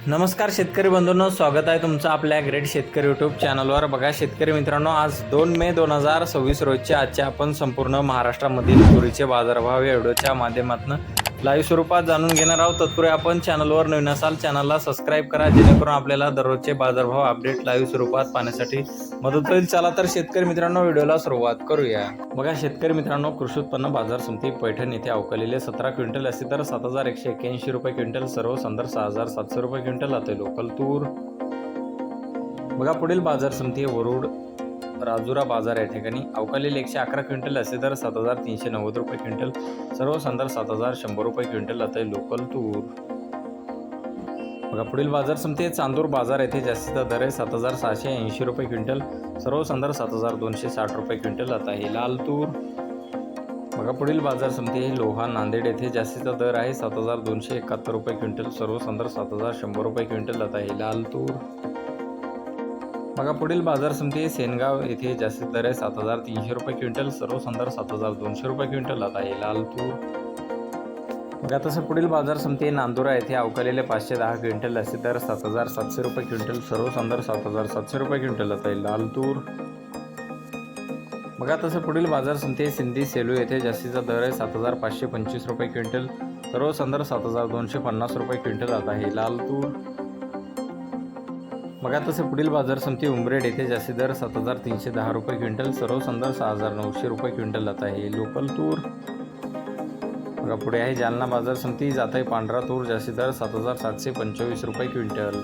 नमस्कार शेतकरी बंधूंनो, स्वागत आहे तुमचं आपल्या ग्रेट शेतकरी यूट्यूब चॅनलवर। बघा शेतकरी मित्रांनो, आज 2 मे 2026 रोजचे आजचे आपण संपूर्ण महाराष्ट्रामधील तुरीचे बाजारभाव या व्हिडिओच्या माध्यमातून लाईव्ह स्वरूपात जाणून घेणार आहोत। तत्पूर्वी आपण चॅनलवर नवीन असाल चॅनलला सबस्क्राइब करा, जेणेकरून आपल्याला दररोजचे बाजारभाव अपडेट लाईव्ह स्वरूपात पाहण्यासाठी मदत होईल। चला तर शेतकरी मित्रांनो, व्हिडिओला सुरुवात करूया। बघा शेतकरी मित्रांनो, कृषी उत्पन्न बाजार समिती पैठण येथे अवकालेले 17 क्विंटल असे दर 7181 रुपये क्विंटल, सर्व संदर्भ 6700 रुपये क्विंटल आता लोकल तूर। बघा पुढील बाजार समिती वरुड राजुरा बाजार या ठिकाणी अवकालेले 111 क्विंटल असे दर 7390 रुपये क्विंटल, सर्व संदर्भ 7100 रुपये क्विंटल आता लोकल तूर। बघा पुढील बाजार समिती चांदूर बाजार येथे जास्तीचा दर आहे 7680 रुपये क्विंटल, सर्व संदर्भ 7260 रुपये क्विंटल आता हे लाल तूर। बघा पुढील बाजार समिती लोहा नांदेड येथे जास्तीचा दर आहे 7271 रुपये क्विंटल, सर्व संदर्भ 7100 रुपये क्विंटल आता हे लाल तूर। बघा पुढील बाजार समिती सेनगाव येथे जास्तीत दर आहे 7300 रुपये क्विंटल, सर्व संदर्भ 7200 रुपये क्विंटल आता हे लाल तूर। बघा तसं पुढील बाजार समिती नांदुरा येथे अवकालेले 510 क्विंटल असे दर 7700 रुपये क्विंटल, सर्व संदर्भ 7700 रुपये क्विंटल आता हे लाल तूर। बघा तसं पुढील बाजार समिती सिंधी सेलू येथे जास्तीचा दर आहे 7525 रुपये क्विंटल, सर्व संदर्भ 7250 रुपये क्विंटल आता हे लाल तूर। बघा तसं पुढील बाजार समिती उमरेड येथे जास्तीत दर 7310 रुपये क्विंटल, सर्व संदर्भ 6900 रुपये क्विंटल आता हे लोकल तूर। बघा पुढे आहे जालना बाजार समिती जात आहे पांढरा तूर जास्तीत दर 7725 रुपये क्विंटल।